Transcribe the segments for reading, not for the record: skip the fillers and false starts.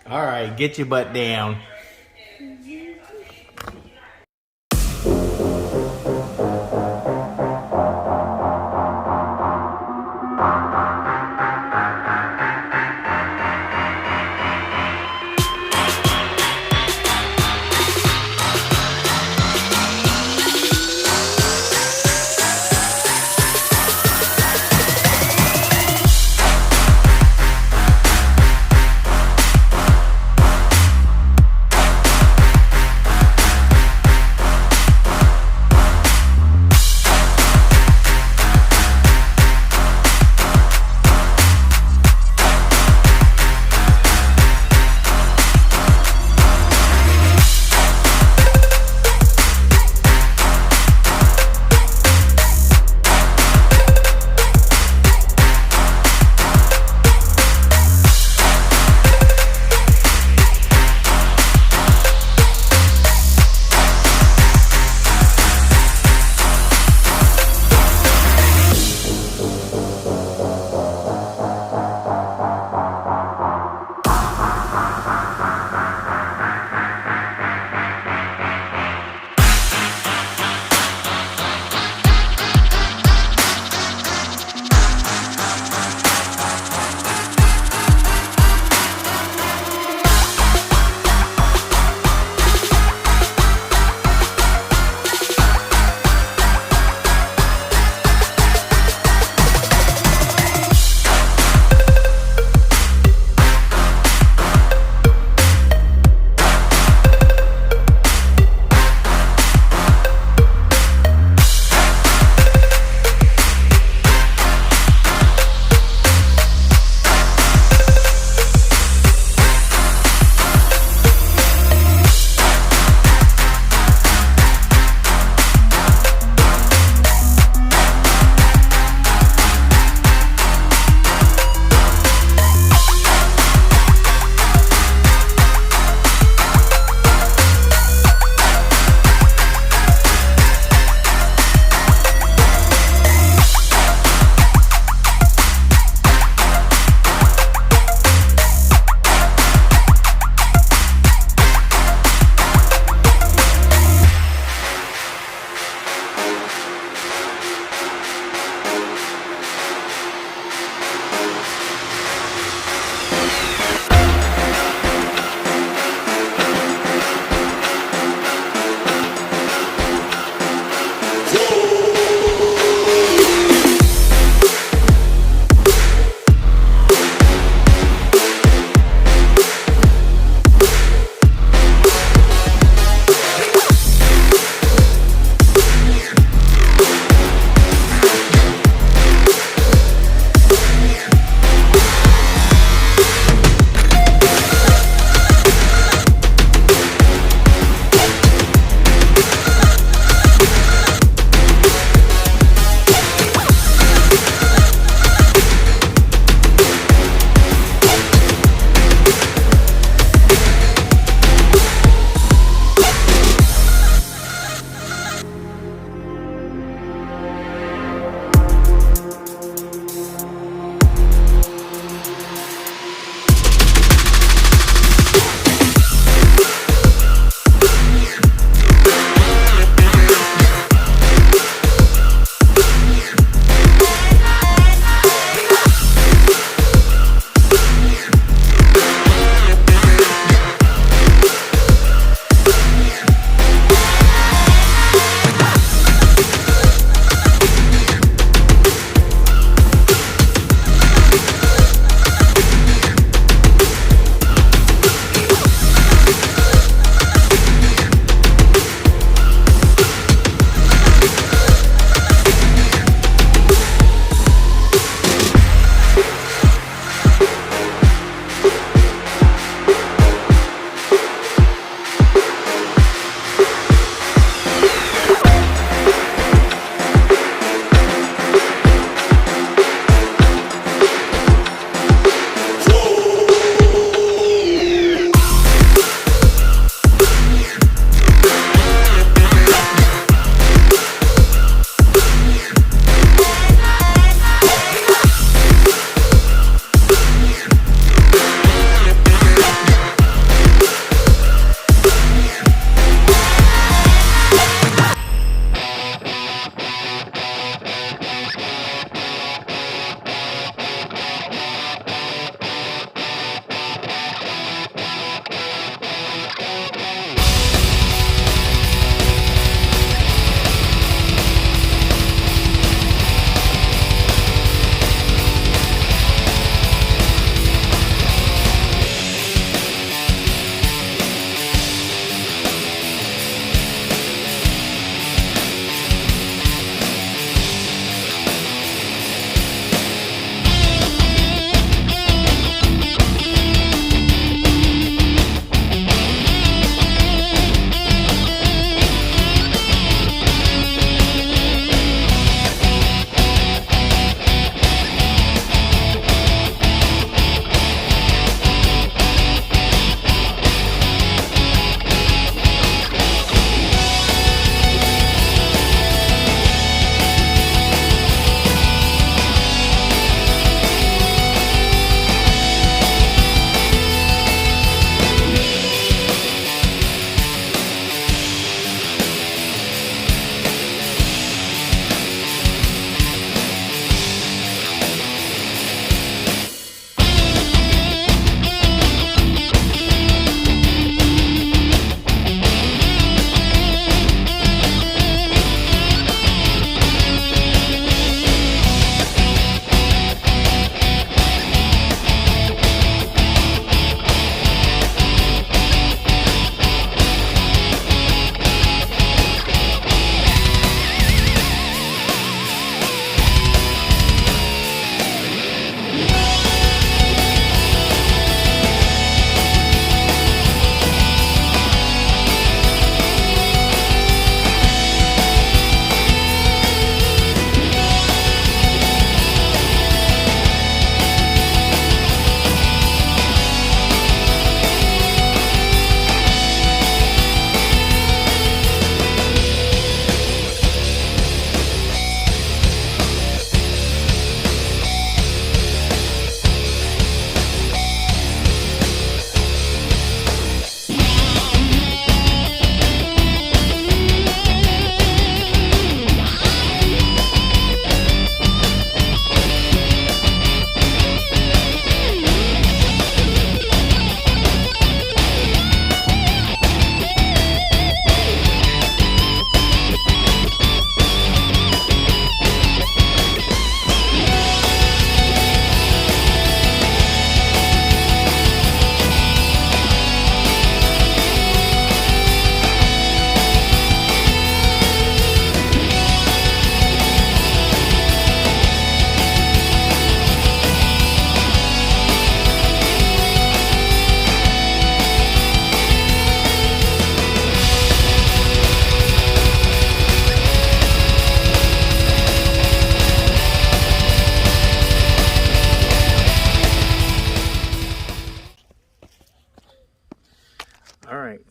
All right, get your butt down.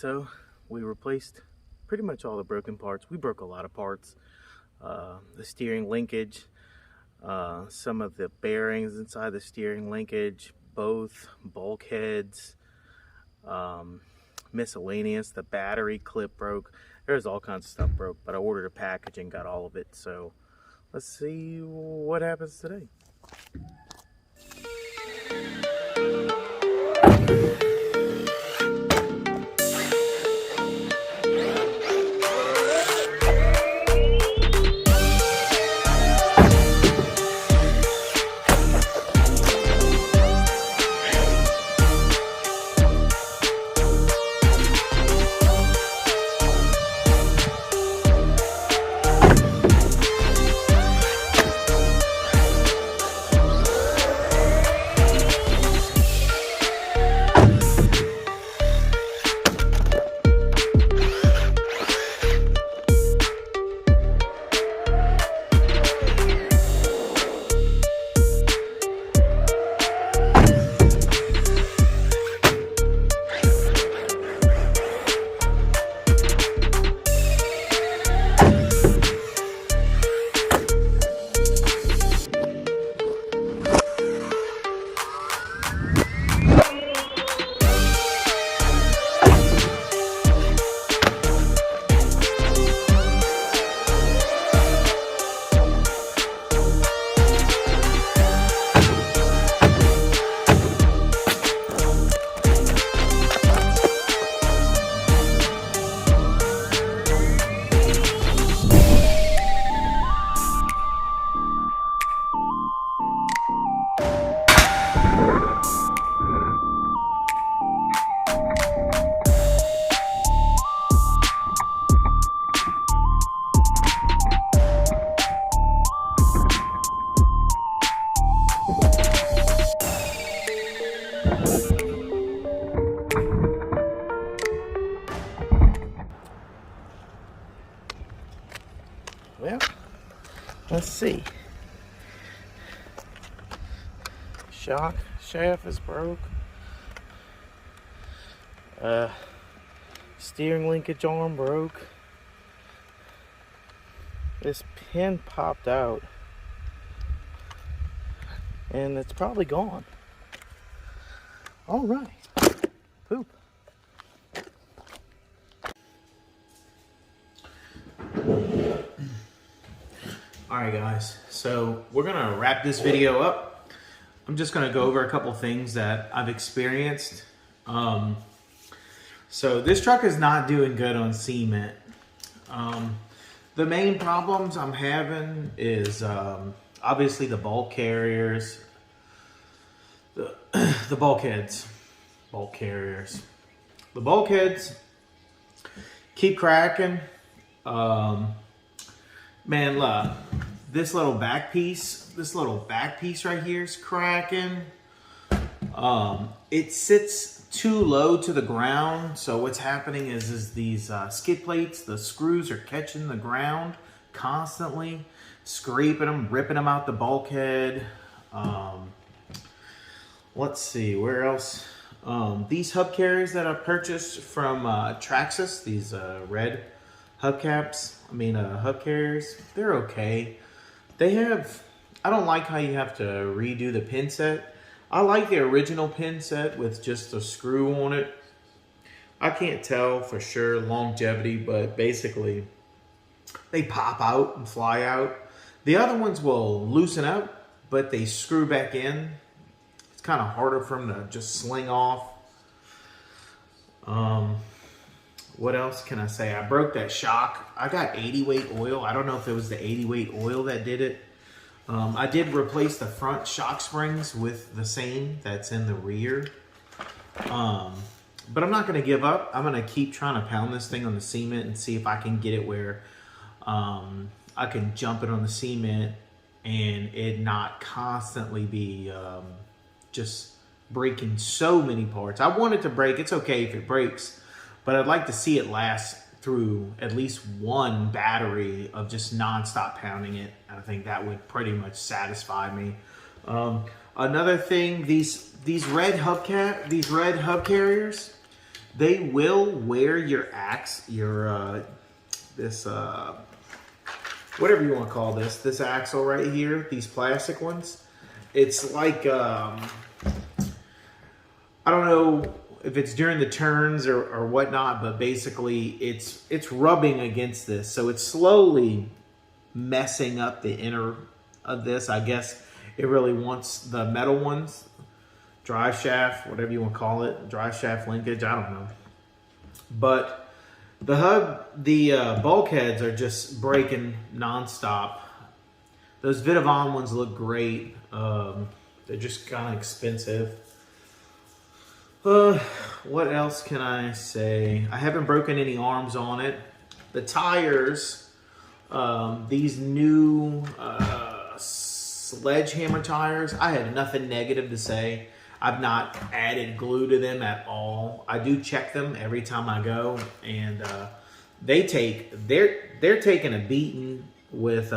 so we replaced pretty much all the broken parts. We broke a lot of parts. The steering linkage, some of the bearings inside the steering linkage, both bulkheads, miscellaneous, the battery clip broke. There's all kinds of stuff broke, but I ordered a package and got all of it. So let's see what happens today. Well, let's see. Shock shaft is broke. Steering linkage arm broke. This pin popped out and it's probably gone. All right. Poop. Alright guys, so we're gonna wrap this video up. I'm just gonna go over a couple things that I've experienced. So this truck is not doing good on cement. The main problems I'm having is obviously the bulk carriers, the bulkheads, The bulkheads keep cracking. Man, look, this little back piece right here is cracking. It sits too low to the ground, so what's happening is these skid plates, the screws are catching the ground constantly, scraping them, ripping them out the bulkhead. Let's see, where else? These hub carriers that I purchased from Traxxas, these red hubcaps, hub carriers, they're okay. I don't like how you have to redo the pin set. I like the original pin set with just a screw on it. I can't tell for sure longevity, but basically they pop out and fly out. The other ones will loosen up, but they screw back in. It's kind of harder for them to just sling off. What else can I say? I broke that shock. I got 80 weight oil. I don't know if it was the 80 weight oil that did it. I did replace the front shock springs with the same that's in the rear. But I'm not going to give up. I'm going to keep trying to pound this thing on the cement and see if I can get it where I can jump it on the cement and it not constantly be just breaking so many parts. I want it to break. It's okay if it breaks, but I'd like to see it last through at least one battery of just non-stop pounding it. I think that would pretty much satisfy me. Another thing, these red hub carriers, they will wear your this whatever you want to call this axle right here, these plastic ones. It's like I don't know if it's during the turns or whatnot, but basically it's rubbing against this, so it's slowly messing up the inner of this. I guess it really wants the metal ones, drive shaft, whatever you want to call it, drive shaft linkage, I don't know. But the bulkheads are just breaking nonstop. Those Vitavon ones look great. They're just kind of expensive. What else can I say? I haven't broken any arms on it. The tires, these new Sledgehammer tires, I had nothing negative to say. I've not added glue to them at all. I do check them every time I go, and they're taking a beating with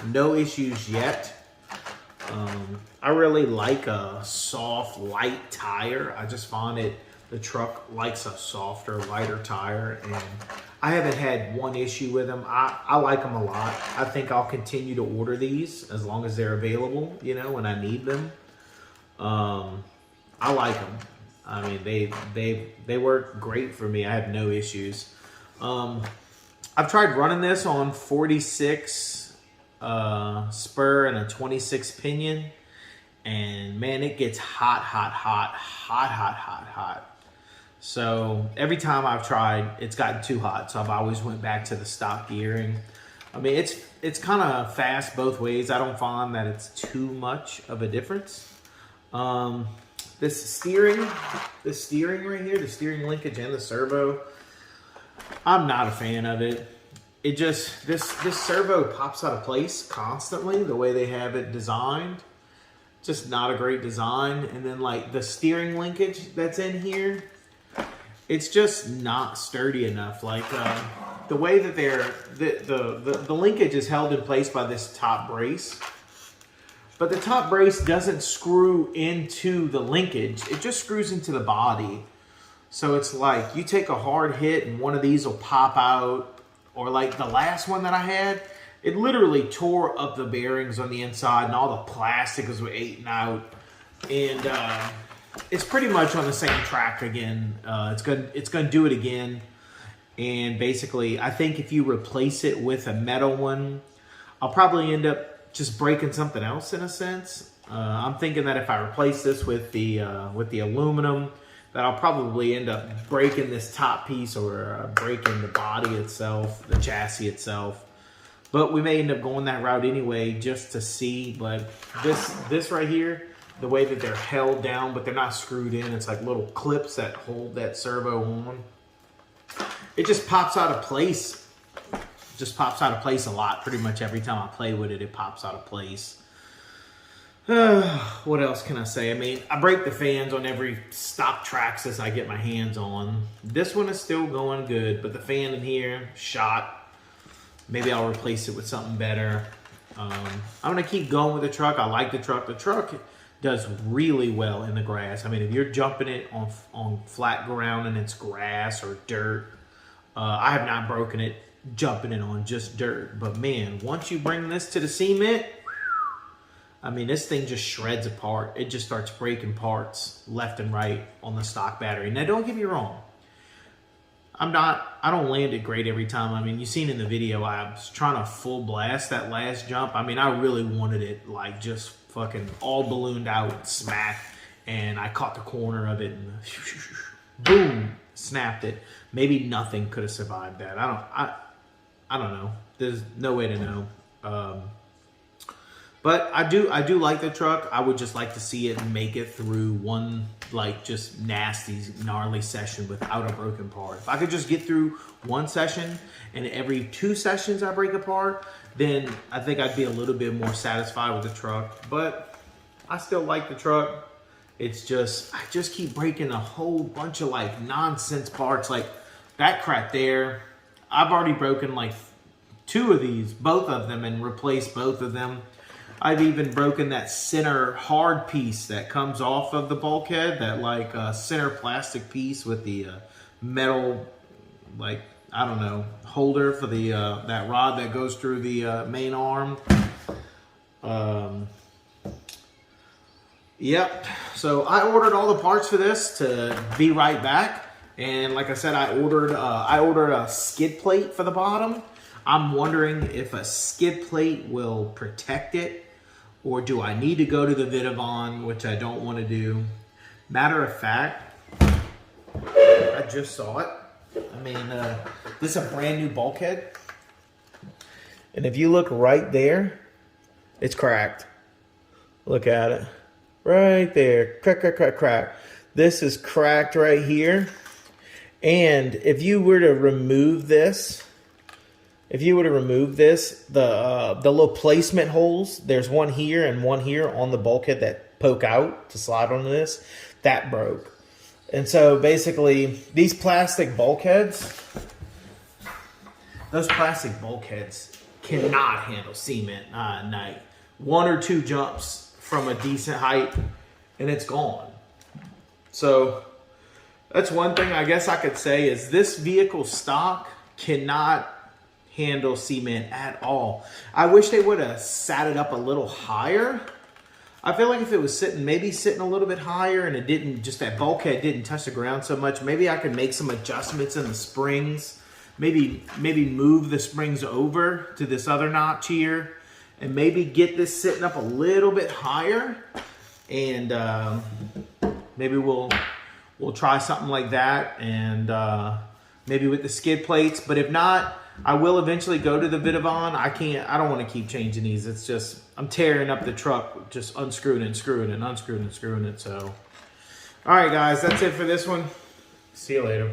no issues yet. I really like a soft, light tire. I just find the truck likes a softer, lighter tire, and I haven't had one issue with them. I like them a lot. I think I'll continue to order these as long as they're available, you know, when I need them. I like them. I mean, they work great for me. I have no issues. I've tried running this on 46 spur and a 26 pinion, and man, it gets hot. So every time I've tried, it's gotten too hot, so I've always went back to the stock gearing. I mean, it's kind of fast both ways. I don't find that it's too much of a difference. This steering right here, the steering linkage and the servo, I'm not a fan of it. It just, this servo pops out of place constantly, the way they have it designed. Just not a great design. And then like the steering linkage that's in here, it's just not sturdy enough. Like the way that the linkage is held in place by this top brace, but the top brace doesn't screw into the linkage. It just screws into the body. So it's like you take a hard hit and one of these will pop out. Or like the last one that I had, it literally tore up the bearings on the inside and all the plastic was eaten out. And it's pretty much on the same track again. It's gonna do it again. And basically, I think if you replace it with a metal one, I'll probably end up just breaking something else in a sense. I'm thinking that if I replace this with the aluminum, that I'll probably end up breaking this top piece or breaking the body itself, the chassis itself. But we may end up going that route anyway just to see. But this right here, the way that they're held down, but they're not screwed in, it's like little clips that hold that servo on. It just pops out of place. Just pops out of place a lot. Pretty much every time I play with it, it pops out of place. What else can I say? I mean, I break the fans on every stock Traxxas I get my hands on. This one is still going good, but the fan in here, shot. Maybe I'll replace it with something better. I'm going to keep going with the truck. I like the truck. The truck does really well in the grass. I mean, if you're jumping it on flat ground and it's grass or dirt, I have not broken it jumping it on just dirt. But man, once you bring this to the cement, I mean, this thing just shreds apart. It just starts breaking parts left and right on the stock battery. Now, don't get me wrong. I don't land it great every time. I mean, you've seen in the video, I was trying to full blast that last jump. I mean, I really wanted it like just fucking all ballooned out, smack. And I caught the corner of it and boom, snapped it. Maybe nothing could have survived that. I don't know. There's no way to know. But I do like the truck. I would just like to see it make it through one like just nasty, gnarly session without a broken part. If I could just get through one session and every 2 sessions I break apart, then I think I'd be a little bit more satisfied with the truck. But I still like the truck. It's just, I just keep breaking a whole bunch of like nonsense parts. Like that crap there, I've already broken like 2 of these, both of them, and replaced both of them. I've even broken that center hard piece that comes off of the bulkhead, that like center plastic piece with the metal, like, I don't know, holder for the that rod that goes through the main arm. Yep, so I ordered all the parts for this to be right back. And like I said, I ordered a skid plate for the bottom. I'm wondering if a skid plate will protect it, or do I need to go to the Vidavon, which I don't want to do. Matter of fact, I just saw it. I mean, this is a brand new bulkhead. And if you look right there, it's cracked. Look at it. Right there. Crack, crack, crack, crack. This is cracked right here. And if you were to remove this, the little placement holes, there's one here and one here on the bulkhead that poke out to slide onto this, that broke. And so basically, these plastic bulkheads, those plastic bulkheads cannot handle cement at night. 1 or 2 jumps from a decent height and it's gone. So that's one thing I guess I could say is this vehicle stock cannot handle cement at all. I wish they would have sat it up a little higher. I feel like if it was maybe sitting a little bit higher and it didn't, just that bulkhead didn't touch the ground so much, maybe I could make some adjustments in the springs. Maybe move the springs over to this other notch here and maybe get this sitting up a little bit higher. And maybe we'll try something like that, and maybe with the skid plates. But if not, I will eventually go to the Vidavon. I don't want to keep changing these. It's just, I'm tearing up the truck, just unscrewing and screwing and unscrewing and screwing it. So, all right, guys, that's it for this one. See you later.